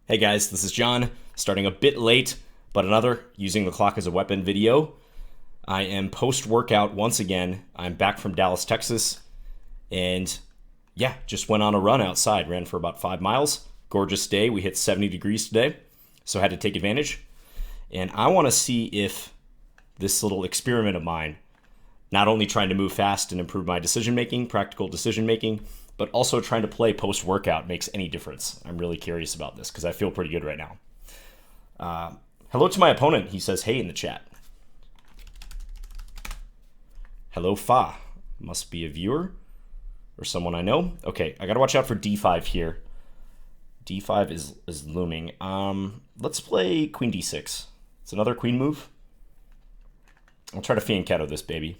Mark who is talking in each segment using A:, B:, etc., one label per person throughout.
A: Hey guys, this is John, starting a bit late, but another using the clock as a weapon video. I am post-workout once again. I'm back from Dallas, Texas, and yeah, just went on a run outside, ran for about 5 miles. Gorgeous day. We hit 70 degrees today, so I had to take advantage. And I want to see if this little experiment of mine, not only trying to move fast and improve my decision making, practical decision making, but also trying to play post workout makes any difference. I'm really curious about this because I feel pretty good right now. Hello to my opponent. He says, hey, in the chat. Hello, Fa. Must be a viewer or someone I know. Okay, I got to watch out for d5 here. d5 is looming. Let's play queen d6. It's another queen move. I'll try to fianchetto this baby.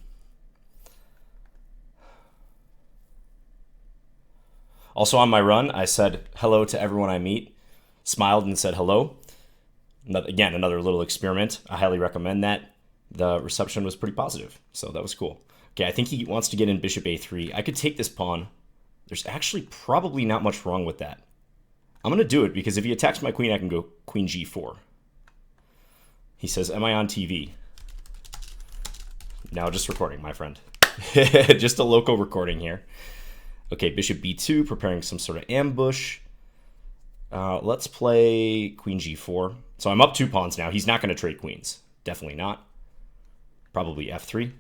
A: Also on my run, I said hello to everyone I meet, smiled and said hello. Again, another little experiment. I highly recommend that. The reception was pretty positive, so that was cool. Okay, I think he wants to get in bishop a3. I could take this pawn. There's actually probably not much wrong with that. I'm going to do it because if he attacks my queen, I can go queen g4. He says, am I on TV? No, just recording, my friend. Just a local recording here. Okay, bishop b2, preparing some sort of ambush. Let's play queen g4. So I'm up 2 pawns now. He's not going to trade queens. Definitely not. Probably f3.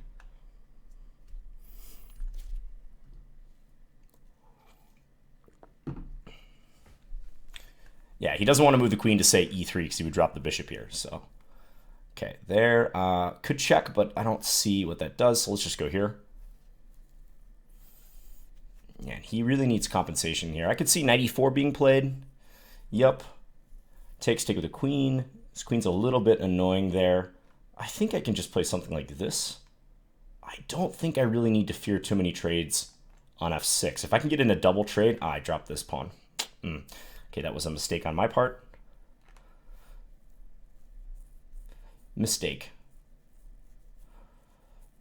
A: Yeah, he doesn't want to move the queen to, say, e3 because he would drop the bishop here. So, okay, there. Could check, but I don't see what that does, so let's just go here. Yeah, he really needs compensation here. I could see knight e4 being played. Yup. Take with the queen. This queen's a little bit annoying there. I think I can just play something like this. I don't think I really need to fear too many trades on f6. If I can get in a double trade, I dropped this pawn. Okay, that was a mistake on my part. Mistake.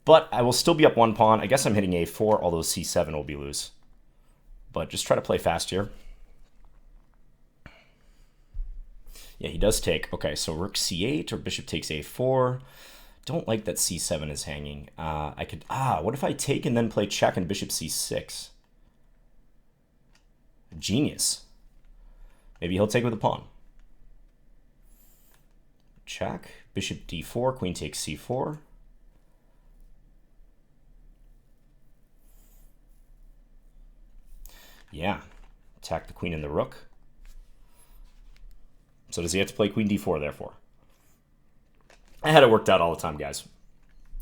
A: But I will still be up 1 pawn. I guess I'm hitting a4, although c7 will be loose. But just try to play fast here. Yeah, he does take. Okay, so rook c8 or bishop takes a4. Don't like that c7 is hanging. I could, what if I take and then play check and bishop c6? Genius. Maybe he'll take with a pawn. Check, bishop d4, queen takes c4. Yeah, attack the queen and the rook. So does he have to play queen d4, therefore? I had it worked out all the time, guys.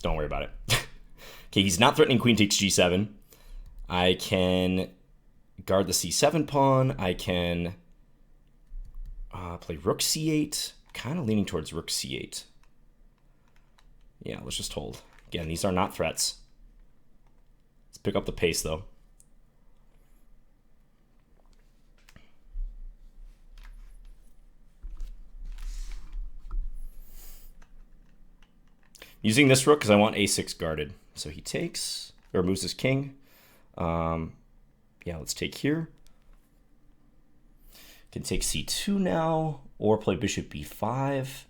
A: Don't worry about it. Okay, he's not threatening queen takes g7. I can guard the c7 pawn. I can play rook c8. Kind of leaning towards rook c8. Yeah, let's just hold. Again, these are not threats. Let's pick up the pace, though. Using this rook because I want a6 guarded. So he takes, or moves his king. Yeah, let's take here. Can take c2 now, or play bishop b5.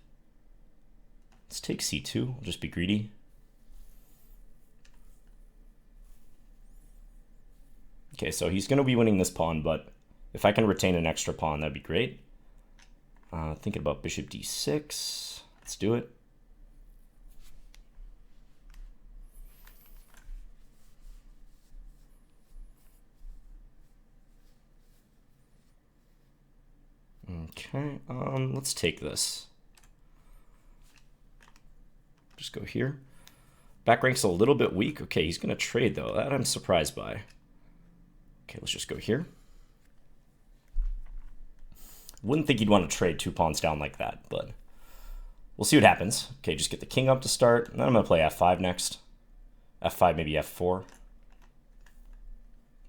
A: Let's take c2. We'll just be greedy. Okay, so he's going to be winning this pawn, but if I can retain an extra pawn, that'd be great. Thinking about bishop d6. Let's do it. Okay, let's take this. Just go here. Back rank's a little bit weak. Okay, he's going to trade, though. That I'm surprised by. Okay, let's just go here. Wouldn't think he'd want to trade 2 pawns down like that, but we'll see what happens. Okay, just get the king up to start. And then I'm going to play f5 next. f5, maybe f4.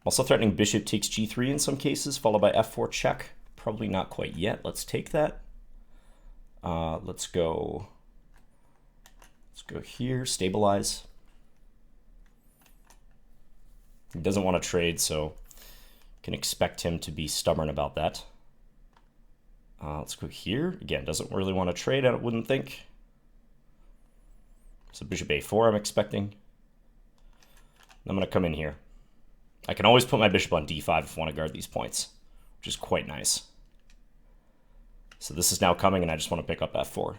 A: Also threatening bishop takes g3 in some cases, followed by f4 check. Probably not quite yet. Let's take that. Let's go here, stabilize. He doesn't want to trade, so can expect him to be stubborn about that. Let's go here. Again, doesn't really want to trade, I wouldn't think. So bishop a4 I'm expecting. I'm going to come in here. I can always put my bishop on d5 if I want to guard these points, which is quite nice. So this is now coming, and I just want to pick up f4.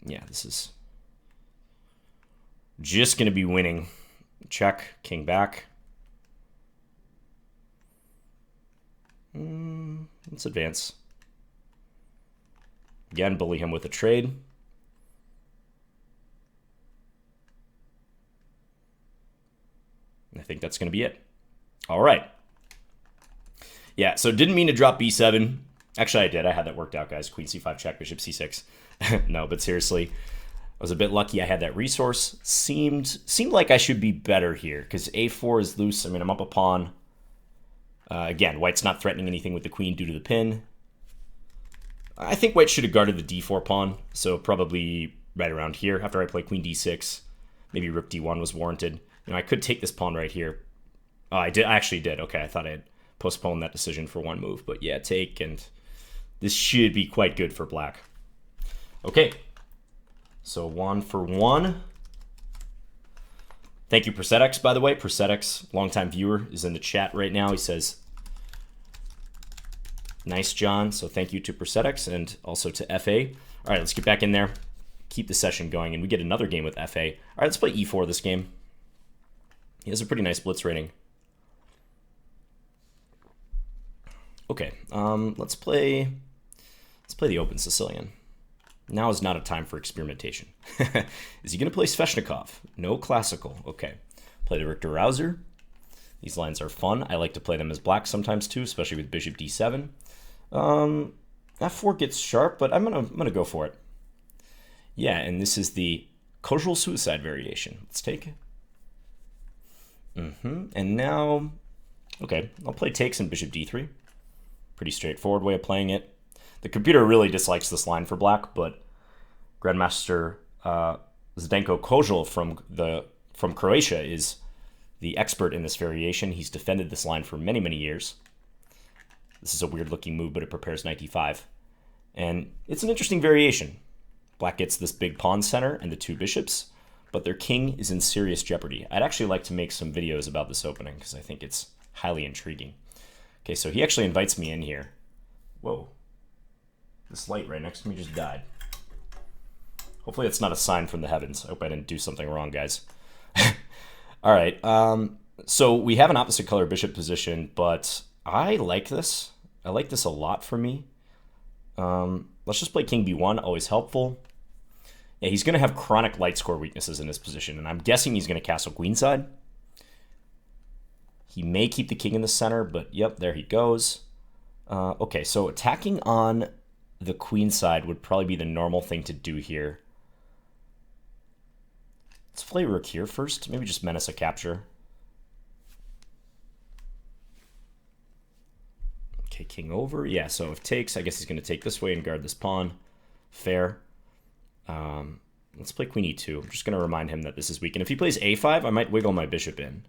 A: Yeah, this is just going to be winning. Check, king back. Let's advance. Again, bully him with a trade. I think that's going to be it. All right. Yeah, so didn't mean to drop b7. Actually, I did. I had that worked out, guys. Queen c5 check, bishop c6. No, but seriously, I was a bit lucky I had that resource. Seemed like I should be better here because a4 is loose. I mean, I'm up a pawn. Again, white's not threatening anything with the queen due to the pin. I think white should have guarded the d4 pawn, so probably right around here after I play queen d6. Maybe rook d1 was warranted. You know, I could take this pawn right here. Oh, I actually did. Okay, I thought I had postponed that decision for one move, but yeah, take, and this should be quite good for black. Okay, so 1 for 1. Thank you, Persedex, by the way. Persedex, longtime viewer, is in the chat right now. He says, nice, John. So thank you to Persedex and also to FA. All right, let's get back in there. Keep the session going, and we get another game with FA. All right, let's play e4 this game. He has a pretty nice blitz rating. Okay, let's play the open Sicilian. Now is not a time for experimentation. Is he going to play Sveshnikov? No classical. Okay. Play the Richter Rouser. These lines are fun. I like to play them as black sometimes too, especially with bishop d7. F4 gets sharp, but I'm gonna go for it. Yeah, and this is the Casual Suicide variation. Let's take it. And now, okay, I'll play takes and bishop d3. Pretty straightforward way of playing it. The computer really dislikes this line for black, but Grandmaster Zdenko Kozul from Croatia is the expert in this variation. He's defended this line for many, many years. This is a weird-looking move, but it prepares knight d5. And it's an interesting variation. Black gets this big pawn center and the two bishops, but their king is in serious jeopardy. I'd actually like to make some videos about this opening because I think it's highly intriguing. Okay, so he actually invites me in here. Whoa. This light right next to me just died. Hopefully it's not a sign from the heavens. I hope I didn't do something wrong, guys. All right, so we have an opposite color bishop position, but I like this. I like this a lot for me. Let's just play king b1, always helpful. Yeah, he's going to have chronic light score weaknesses in this position, and I'm guessing he's going to castle queenside. He may keep the king in the center, but yep, there he goes. Okay, so attacking on the queen side would probably be the normal thing to do here. Let's play rook here first. Maybe just menace a capture. Okay, king over. Yeah, so if takes, I guess he's going to take this way and guard this pawn. Fair. Let's play queen e2. I'm just going to remind him that this is weak. And if he plays a5, I might wiggle my bishop in.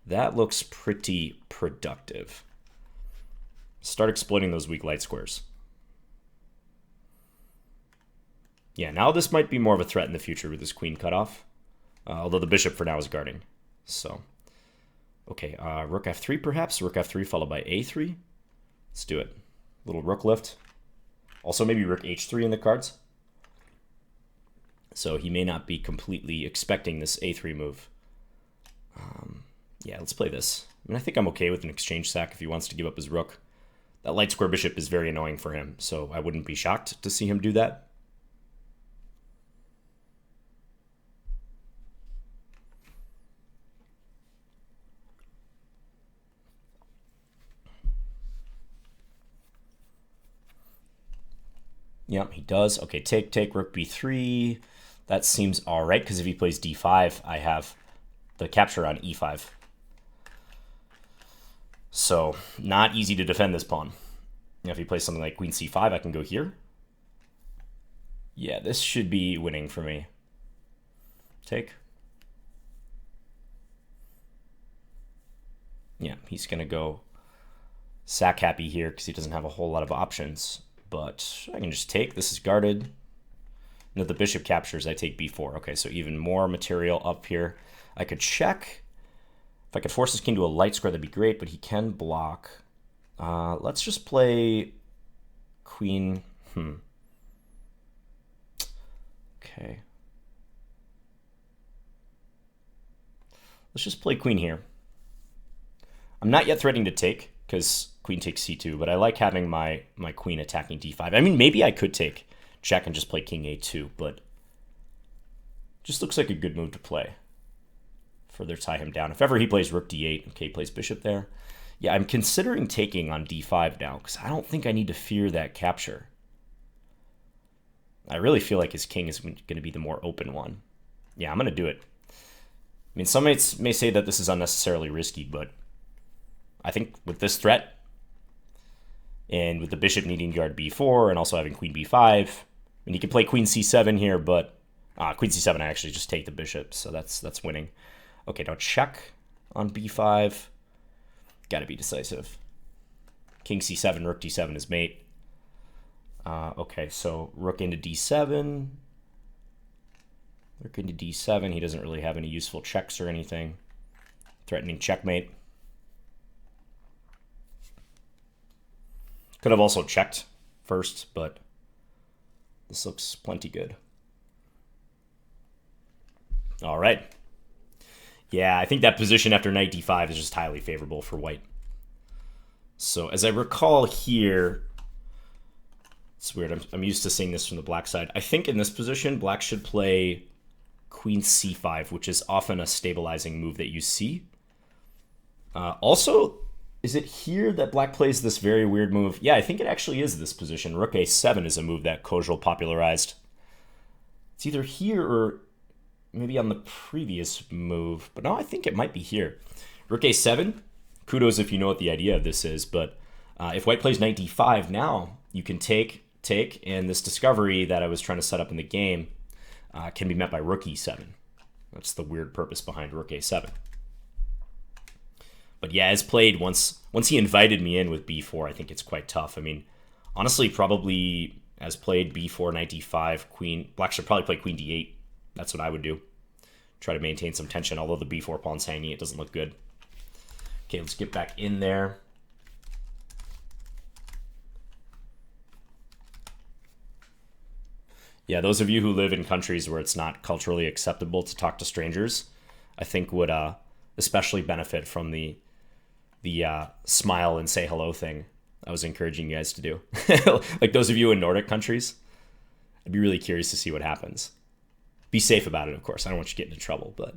A: That looks pretty productive. Start exploiting those weak light squares. Yeah, now this might be more of a threat in the future with this queen cutoff. Although the bishop for now is guarding. So, okay, rook f3 perhaps. Rook f3 followed by a3. Let's do it. Little rook lift. Also maybe rook h3 in the cards. So he may not be completely expecting this a3 move. Yeah, let's play this. I mean, I think I'm okay with an exchange sack if he wants to give up his rook. That light square bishop is very annoying for him, so I wouldn't be shocked to see him do that. Yep, he does. Okay, take, rook b3. That seems all right, because if he plays d5, I have the capture on e5. So, not easy to defend this pawn. Now, if he plays something like queen c5, I can go here. Yeah, this should be winning for me. Take. Yeah, he's going to go sack happy here because he doesn't have a whole lot of options. But I can just take. This is guarded. No, the bishop captures. I take b4. Okay, so even more material up here. I could check. If I could force this king to a light square, that'd be great, but he can block. Let's just play queen. Okay. Let's just play queen here. I'm not yet threatening to take because queen takes c2, but I like having my queen attacking d5. I mean, maybe I could take check and just play king a2, but just looks like a good move to play. Further tie him down. If ever he plays rook d8, okay, he plays bishop there. Yeah, I'm considering taking on d5 now because I don't think I need to fear that capture. I really feel like his king is going to be the more open one. Yeah, I'm going to do it. I mean, some may say that this is unnecessarily risky, but I think with this threat, and with the bishop needing to guard b4 and also having queen b5, I mean, he could play queen c7 here, but queen c7, I actually just take the bishop, so that's winning. Okay, now check on b5. Got to be decisive. King c7, rook d7 is mate. Okay, so rook into d7. Rook into d7. He doesn't really have any useful checks or anything. Threatening checkmate. Could have also checked first, but this looks plenty good. All right. Yeah, I think that position after knight d5 is just highly favorable for white. So as I recall here, it's weird. I'm used to seeing this from the black side. I think in this position, black should play queen c5, which is often a stabilizing move that you see. Also, is it here that black plays this very weird move? Yeah, I think it actually is this position. Rook a7 is a move that Kojal popularized. It's either here or maybe on the previous move. But no, I think it might be here. Rook a7. Kudos if you know what the idea of this is. But if white plays knight d5 now, you can take, and this discovery that I was trying to set up in the game can be met by rook e7. That's the weird purpose behind rook a7. But yeah, as played, once he invited me in with b4, I think it's quite tough. I mean, honestly, probably as played b4, knight d5, queen. Black should probably play queen d8. That's what I would do. Try to maintain some tension, although the b4 pawn's hanging. It doesn't look good. Okay, let's get back in there. Yeah, those of you who live in countries where it's not culturally acceptable to talk to strangers, I think would especially benefit from the smile and say hello thing I was encouraging you guys to do. Like those of you in Nordic countries, I'd be really curious to see what happens. Be safe about it, of course. I don't want you to get into trouble, but...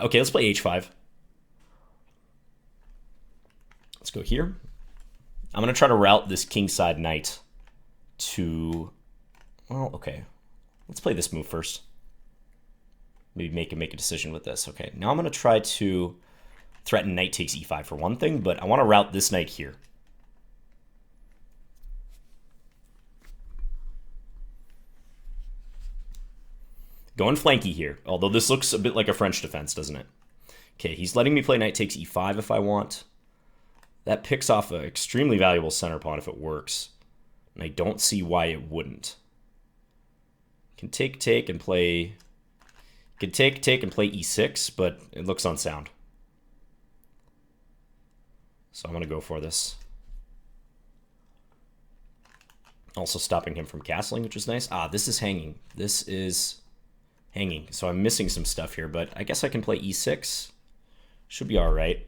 A: okay, let's play h5. Let's go here. I'm going to try to route this kingside knight to... Well, okay. Let's play this move first. Maybe make a decision with this. Okay, now I'm going to try to threaten knight takes e5 for one thing, but I want to route this knight here. Going flanky here, although this looks a bit like a French defense, doesn't it? Okay, he's letting me play knight takes e5 if I want. That picks off an extremely valuable center pawn if it works. And I don't see why it wouldn't. Can take and play... Can take and play e6, but it looks unsound. So I'm going to go for this. Also stopping him from castling, which is nice. This is hanging. This is hanging. So I'm missing some stuff here, but I guess I can play e6. Should be all right.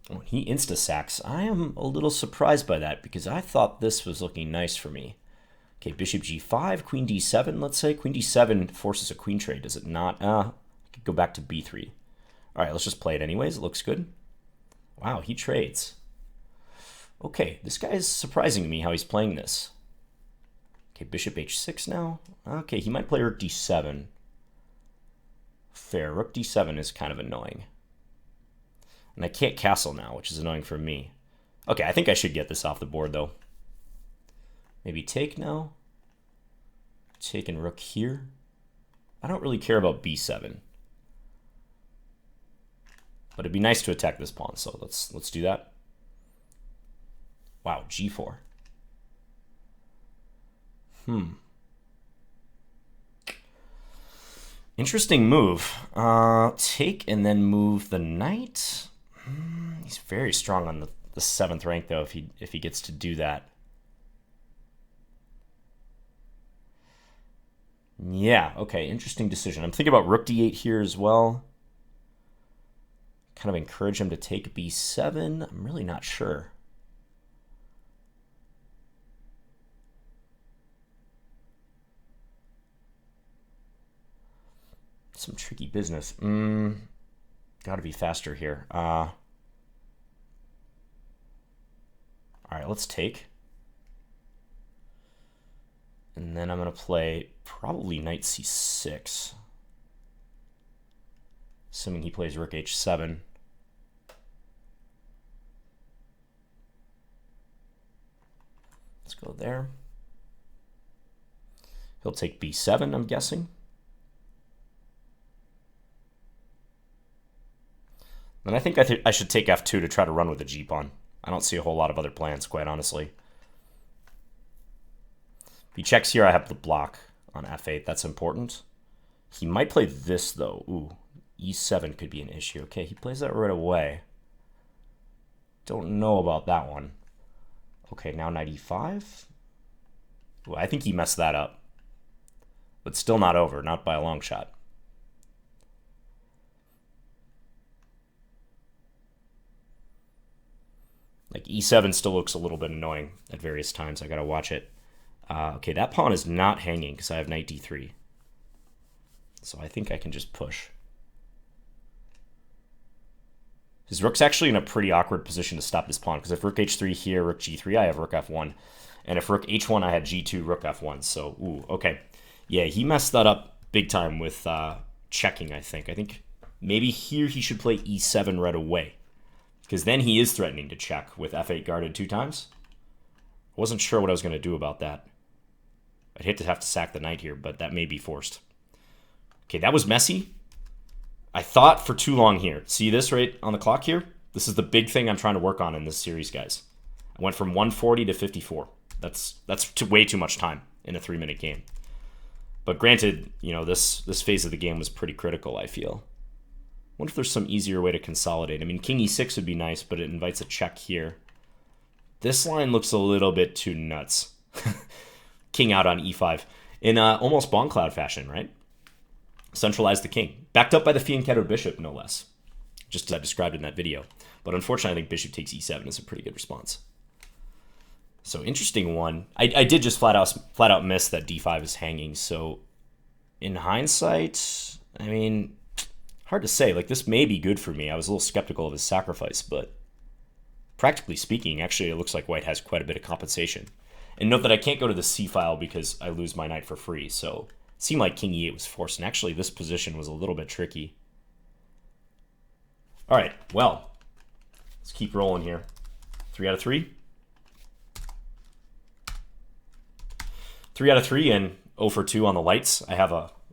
A: When he insta-sacks, I am a little surprised by that because I thought this was looking nice for me. Okay, bishop g5, queen d7, let's say. Queen d7 forces a queen trade, does it not? I could go back to b3. All right, let's just play it anyways. It looks good. Wow, he trades. Okay, this guy is surprising to me how he's playing this. Okay, bishop h6 now. Okay, he might play rook d7. Fair, rook d7 is kind of annoying. And I can't castle now, which is annoying for me. Okay, I think I should get this off the board, though. Maybe take now. Take and rook here. I don't really care about b7. But it'd be nice to attack this pawn, so let's do that. Wow, g4. Interesting move. Take and then move the knight. He's very strong on the 7th rank, though, if he gets to do that. Yeah, okay, interesting decision. I'm thinking about rook d8 here as well. Kind of encourage him to take b7. I'm really not sure. Some tricky business. Gotta be faster here. All right, let's take. And then I'm going to play probably knight c6. Assuming he plays rook h7. Let's go there. He'll take b7, I'm guessing. And I think I should take f2 to try to run with the g-pawn. I don't see a whole lot of other plans, quite honestly. If he checks here, I have the block on f8. That's important. He might play this, though. Ooh, e7 could be an issue. Okay, he plays that right away. Don't know about that one. Okay, now knight e5. Ooh, I think he messed that up. But still not over, not by a long shot. Like e7 still looks a little bit annoying at various times. I gotta watch it. Okay, that pawn is not hanging because I have knight d3. So I think I can just push. His rook's actually in a pretty awkward position to stop this pawn, because if rook h3 here, rook g3, I have rook f1. And if rook h1, I had g2, rook f1. So, ooh, okay. Yeah, he messed that up big time with checking, I think. I think maybe here he should play e7 right away, because then he is threatening to check with f8 guarded 2 times. I wasn't sure what I was going to do about that. I'd hate to have to sack the knight here, but that may be forced. Okay, that was messy. I thought for too long here. See this right on the clock here? This is the big thing I'm trying to work on in this series, guys. I went from 140 to 54. That's way too much time in a 3-minute game. But granted, you know, this phase of the game was pretty critical, I feel. I wonder if there's some easier way to consolidate. I mean, king e6 would be nice, but it invites a check here. This line looks a little bit too nuts. King out on e5. In almost bomb cloud fashion, right? Centralize the king. Backed up by the fianchettoed bishop, no less. Just as I described in that video. But unfortunately, I think bishop takes e7 is a pretty good response. So interesting one. I did just flat out miss that d5 is hanging. So in hindsight, I mean, hard to say. Like, this may be good for me. I was a little skeptical of his sacrifice, but practically speaking, actually, it looks like white has quite a bit of compensation. And note that I can't go to the c file because I lose my knight for free. So it seemed like king e8 was forced. And actually, this position was a little bit tricky. All right, well, let's keep rolling here. 3 out of 3. 3 out of 3 and 0 for 2 on the lights. I have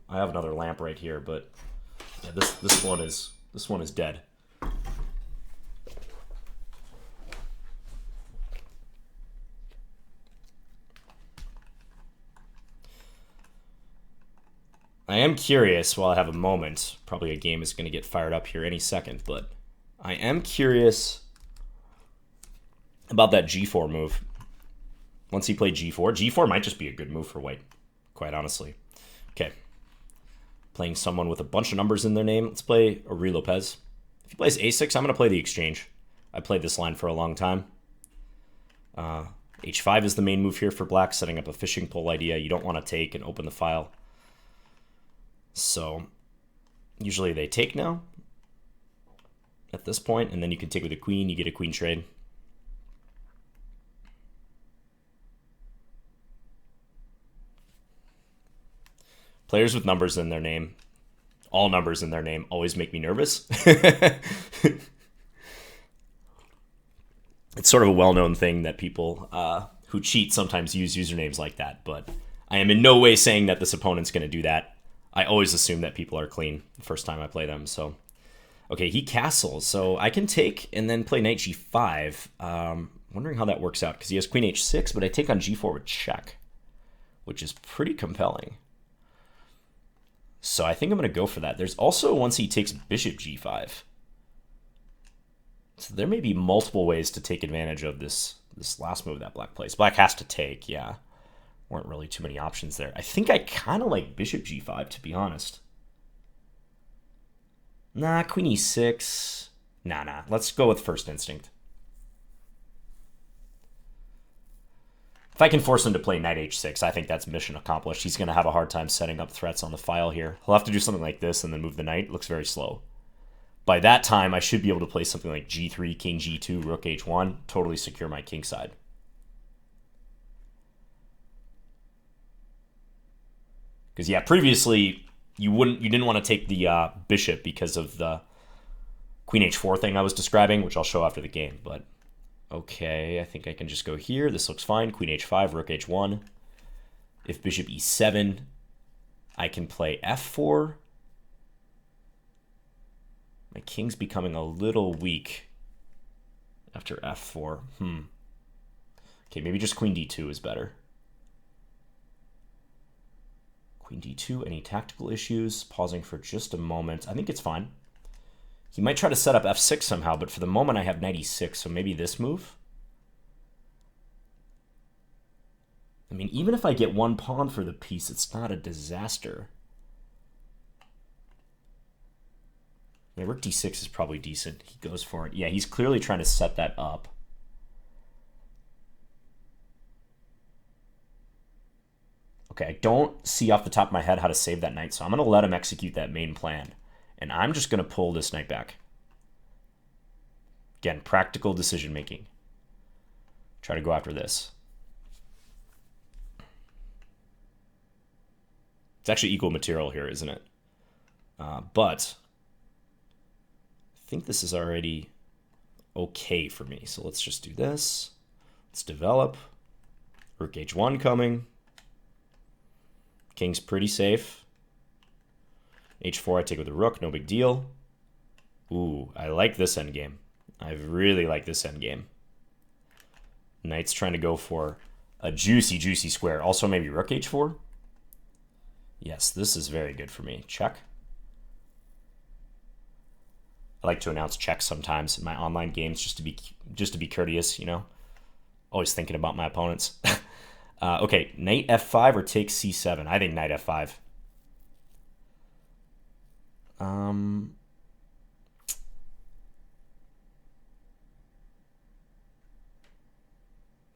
A: another lamp right here, but yeah, this one is dead. I am curious, while I have a moment, probably a game is going to get fired up here any second, but I am curious about that g4 move. Once he played g4 might just be a good move for white, quite honestly. Okay. Playing someone with a bunch of numbers in their name. Let's play Uri Lopez. If he plays a6, I'm going to play the exchange. I played this line for a long time. h5 is the main move here for black, setting up a fishing pole idea. You don't want to take and open the file. So usually they take now at this point, and then you can take with a queen. You get a queen trade. Players with numbers in their name, all numbers in their name, always make me nervous. It's sort of a well-known thing that people who cheat sometimes use usernames like that, but I am in no way saying that this opponent's going to do that. I always assume that people are clean the first time I play them, so Okay, he castles, so I can take and then play knight g5. Wondering how that works out, because he has queen h6, but I take on g4 with check, which is pretty compelling. So I think I'm going to go for that. There's also, once he takes bishop g5. So there may be multiple ways to take advantage of this last move that black plays. Black has to take, yeah. Weren't really too many options there. I think I kind of like bishop g5, to be honest. Nah, queen e6. Nah. Let's go with first instinct. If I can force him to play knight h6, I think that's mission accomplished. He's going to have a hard time setting up threats on the file here. He'll have to do something like this and then move the knight. It looks very slow. By that time, I should be able to play something like g3, king g2, rook h1, totally secure my king side. Because, yeah, previously you didn't want to take the bishop because of the queen h4 thing I was describing, which I'll show after the game. But okay, I think I can just go here. This looks fine. Queen h5, rook h1. If bishop e7, I can play f4. My king's becoming a little weak after f4. Okay, maybe just queen d2 is better. Queen d2, any tactical issues? Pausing for just a moment. I think it's fine. He might try to set up f6 somehow, but for the moment I have knight e6, so maybe this move? I mean, even if I get one pawn for the piece, it's not a disaster. I mean, rook d6 is probably decent. He goes for it. Yeah, he's clearly trying to set that up. Okay, I don't see off the top of my head how to save that knight, so I'm going to let him execute that main plan. And I'm just going to pull this knight back. Again, practical decision making. Try to go after this. It's actually equal material here, isn't it? But I think this is already okay for me. So let's just do this. Let's develop. Rook h1 coming. King's pretty safe. h4 I take with the rook, no big deal. Ooh, I like this endgame. I really like this endgame. Knight's trying to go for a juicy, juicy square. Also maybe rook h4. Yes, this is very good for me. Check. I like to announce checks sometimes in my online games just to be courteous, you know. Always thinking about my opponents. Okay, knight f5 or take c7. I think knight f5.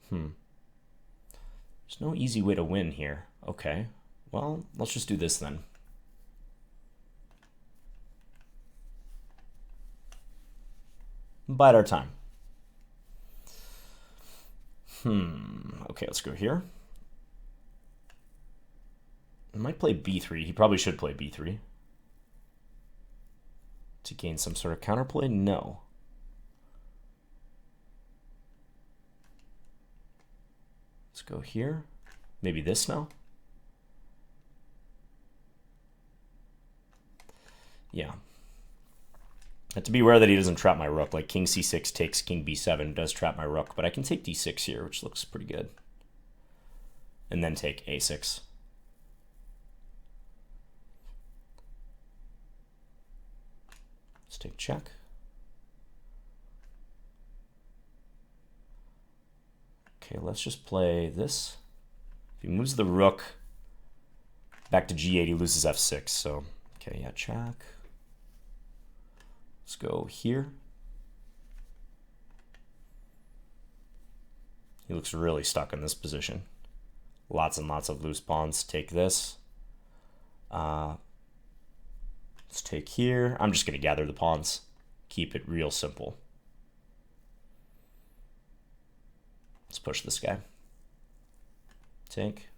A: There's no easy way to win here. Okay, well, let's just do this then. Bide our time. Okay, let's go here. I might play b3. He probably should play b3. To gain some sort of counterplay? No. Let's go here. Maybe this now? Yeah. I have to be aware that he doesn't trap my rook. Like king c6 takes king b7 does trap my rook, but I can take d6 here, which looks pretty good. And then take a6. Let's take check. Okay, let's just play this. If he moves the rook back to g8, he loses f6. So, okay, yeah, check. Let's go here. He looks really stuck in this position. Lots and lots of loose pawns. Take this. Let's take here. I'm just going to gather the pawns. Keep it real simple. Let's push this guy. Take.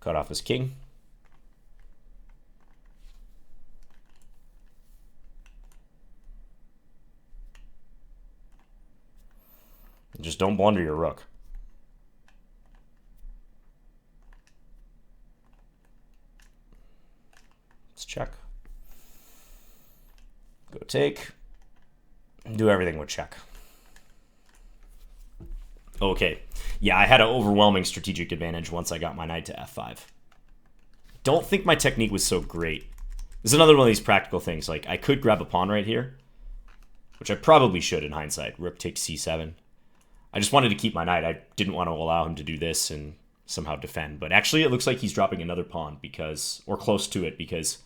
A: Cut off his king. Just don't blunder your rook. check. Go take. Do everything with check. Okay. Yeah, I had an overwhelming strategic advantage once I got my knight to f5. Don't think my technique was so great. This is another one of these practical things. Like, I could grab a pawn right here, which I probably should in hindsight. Rook takes c7. I just wanted to keep my knight. I didn't want to allow him to do this and somehow defend. But actually, it looks like he's dropping another pawn because, or close to it, because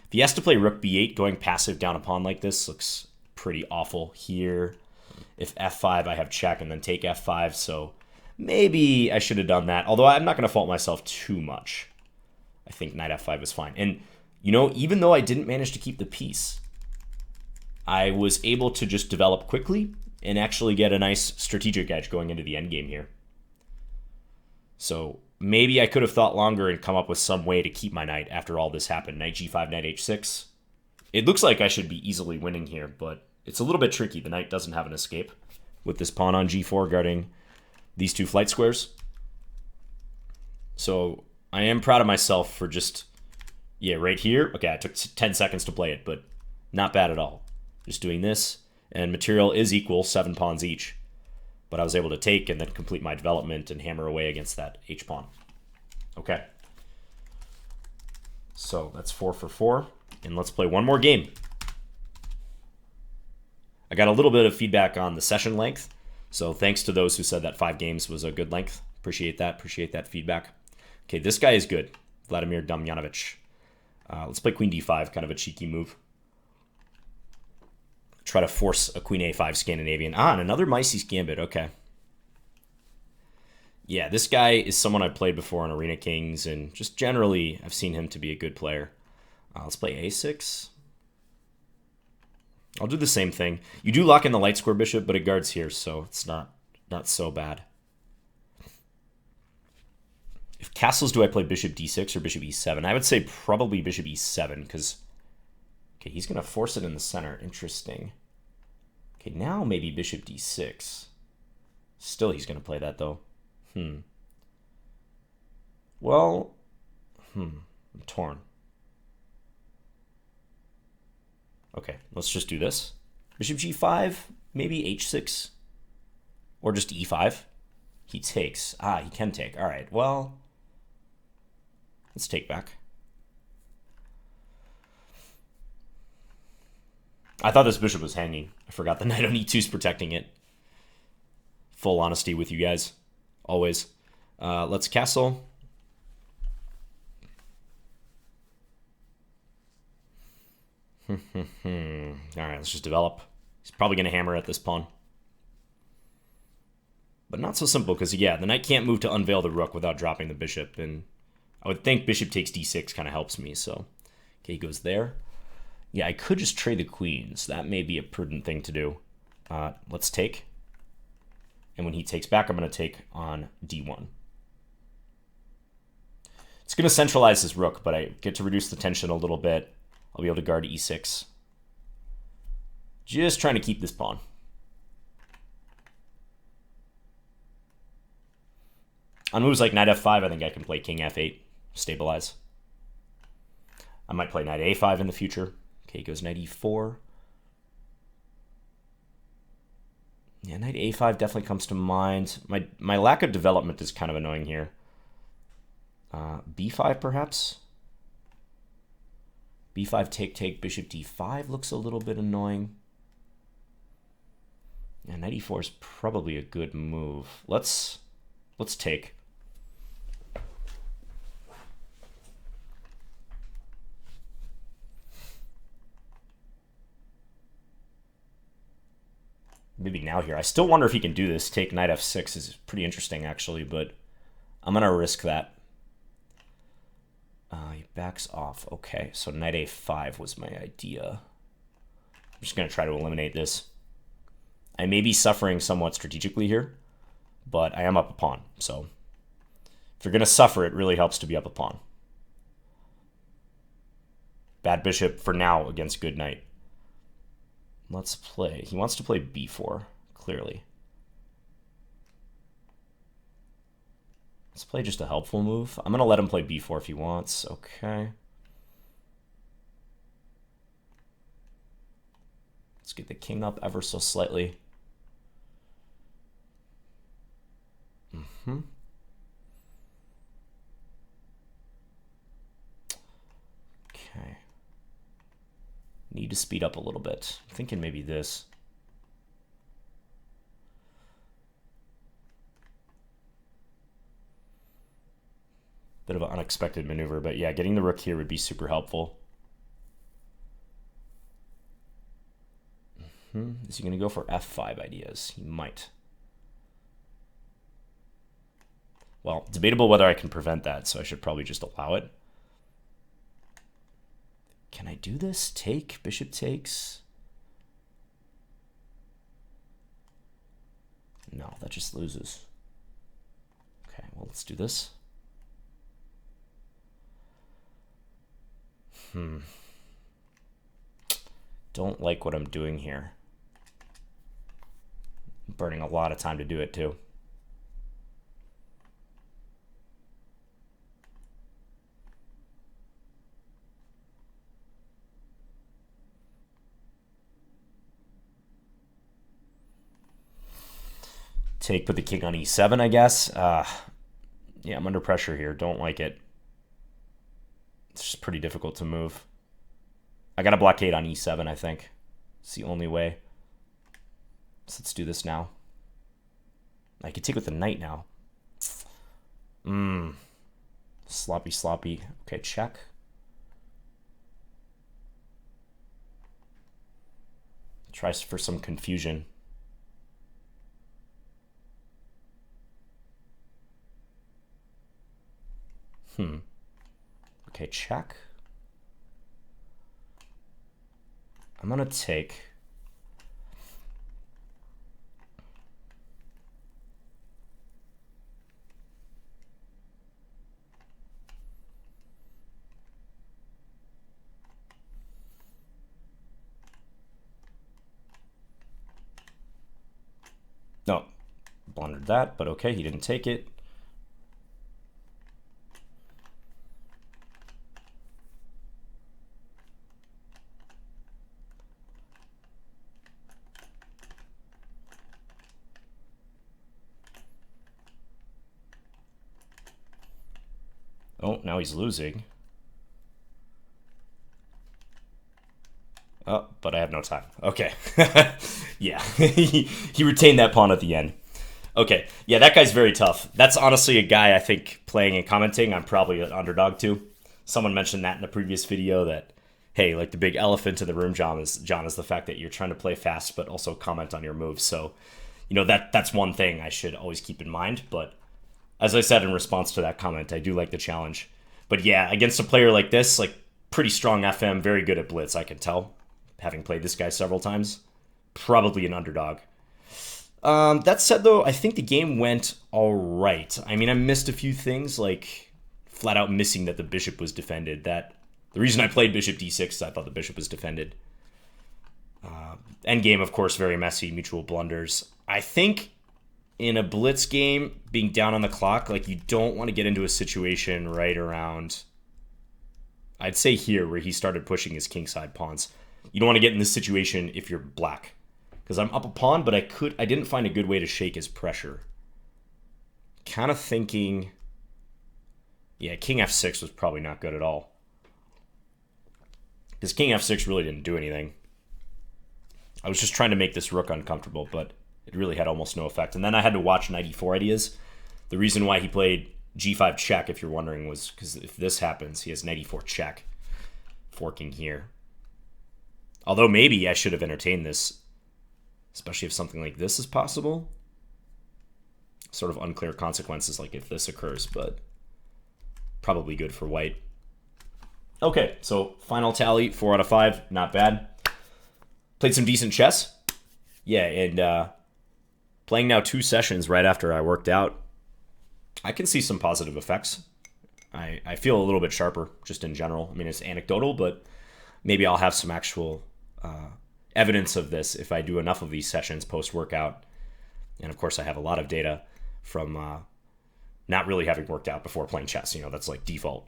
A: if he has to play rook b8, going passive down a pawn like this looks pretty awful here. If f5, I have check and then take f5, so maybe I should have done that. Although I'm not going to fault myself too much. I think knight f5 was fine. And, you know, even though I didn't manage to keep the piece, I was able to just develop quickly and actually get a nice strategic edge going into the endgame here. So maybe I could have thought longer and come up with some way to keep my knight after all this happened. Knight g5, knight h6. It looks like I should be easily winning here, but it's a little bit tricky. The knight doesn't have an escape with this pawn on g4 guarding these two flight squares. So I am proud of myself for just, yeah, right here. Okay, I took 10 seconds to play it, but not bad at all. Just doing this, and material is equal, 7 pawns each. But I was able to take and then complete my development and hammer away against that h-pawn. Okay. So that's 4 for 4, and let's play one more game. I got a little bit of feedback on the session length, so thanks to those who said that 5 games was a good length. Appreciate that feedback. Okay, this guy is good, Vladimir Damjanovic. Let's play queen d5, kind of a cheeky move. Try to force a queen a5 Scandinavian. And another Mises Gambit, okay. Yeah, this guy is someone I've played before on Arena Kings, and just generally, I've seen him to be a good player. Let's play a6. I'll do the same thing. You do lock in the light square bishop, but it guards here, so it's not so bad. If castles, do I play bishop d6 or bishop e7? I would say probably bishop e7, because okay, he's going to force it in the center. Interesting. Okay, now maybe bishop d6. Still, he's going to play that, though. Well, I'm torn. Okay, let's just do this. Bishop g5, maybe h6, or just e5. He takes. He can take. All right, well, let's take back. I thought this bishop was hanging. I forgot the knight on e2 is protecting it. Full honesty with you guys, always. Let's castle. All right, let's just develop. He's probably going to hammer at this pawn. But not so simple, because, yeah, the knight can't move to unveil the rook without dropping the bishop, and I would think bishop takes d6 kind of helps me, so. Okay, he goes there. Yeah, I could just trade the queens. That may be a prudent thing to do. Let's take. And when he takes back, I'm going to take on d1. It's going to centralize his rook, but I get to reduce the tension a little bit. I'll be able to guard e6. Just trying to keep this pawn. On moves like knight f5, I think I can play king f8, stabilize. I might play knight a5 in the future. Okay, goes knight e4. Yeah, knight a5 definitely comes to mind. My lack of development is kind of annoying here. b5 perhaps? b5 take, bishop d5 looks a little bit annoying. Yeah, knight e4 is probably a good move. Let's take. Maybe now here. I still wonder if he can do this. Take knight f6 is pretty interesting, actually, but I'm going to risk that. He backs off. Okay, so knight a5 was my idea. I'm just going to try to eliminate this. I may be suffering somewhat strategically here, but I am up a pawn. So if you're going to suffer, it really helps to be up a pawn. Bad bishop for now against good knight. Let's play. He wants to play b4, clearly. Let's play just a helpful move. I'm going to let him play b4 if he wants. Okay. Let's get the king up ever so slightly. Okay. Need to speed up a little bit. I'm thinking maybe this. Bit of an unexpected maneuver, but yeah, getting the rook here would be super helpful. Is he going to go for f5 ideas? He might. Well, debatable whether I can prevent that, so I should probably just allow it. Can I do this? Take? Bishop takes? No, that just loses. Okay, well, let's do this. Don't like what I'm doing here. I'm burning a lot of time to do it, too. Take, put the king on e7, I guess. Yeah, I'm under pressure here. Don't like it. It's just pretty difficult to move. I got a blockade on e7, I think. It's the only way. So let's do this now. I could take with the knight now. Sloppy, sloppy. Okay, check. Tries for some confusion. Okay, check. I'm gonna take. No, blundered that, but okay, he didn't take it. Oh, now he's losing. Oh, but I have no time. Okay. Yeah, he retained that pawn at the end. Okay, yeah, that guy's very tough. That's honestly a guy I think playing and commenting I'm probably an underdog to. Someone mentioned that in a previous video that, hey, like the big elephant in the room, John, is the fact that you're trying to play fast but also comment on your moves. So, you know, that's one thing I should always keep in mind. But as I said in response to that comment, I do like the challenge. But yeah, against a player like this, like pretty strong FM, very good at Blitz, I can tell, having played this guy several times. Probably an underdog. That said, though, I think the game went all right. I mean, I missed a few things, like flat out missing that the bishop was defended. The reason I played bishop d6 is I thought the bishop was defended. Endgame, of course, very messy, mutual blunders. I think in a Blitz game, being down on the clock, like you don't want to get into a situation right around, I'd say here, where he started pushing his kingside pawns. You don't want to get in this situation if you're black. Because I'm up a pawn, but I didn't find a good way to shake his pressure. Kind of thinking, yeah, king f6 was probably not good at all. Because king f6 really didn't do anything. I was just trying to make this rook uncomfortable, but it really had almost no effect. And then I had to watch knight e4 ideas. The reason why he played g5 check, if you're wondering, was because if this happens, he has knight e4 check, forking here. Although maybe I should have entertained this, especially if something like this is possible. Sort of unclear consequences, like if this occurs, but probably good for white. Okay, so final tally, 4 out of 5, not bad. Played some decent chess. Yeah, and playing now 2 sessions right after I worked out, I can see some positive effects. I feel a little bit sharper, just in general. I mean, it's anecdotal, but maybe I'll have some actual evidence of this if I do enough of these sessions post-workout. And of course, I have a lot of data from not really having worked out before playing chess. You know, that's like default.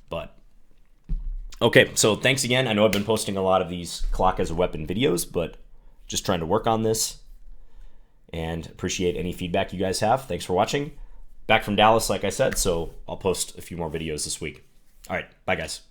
A: But okay, so thanks again. I know I've been posting a lot of these clock as a weapon videos, but just trying to work on this, and appreciate any feedback you guys have. Thanks for watching. Back from Dallas, like I said, so I'll post a few more videos this week. All right, bye guys.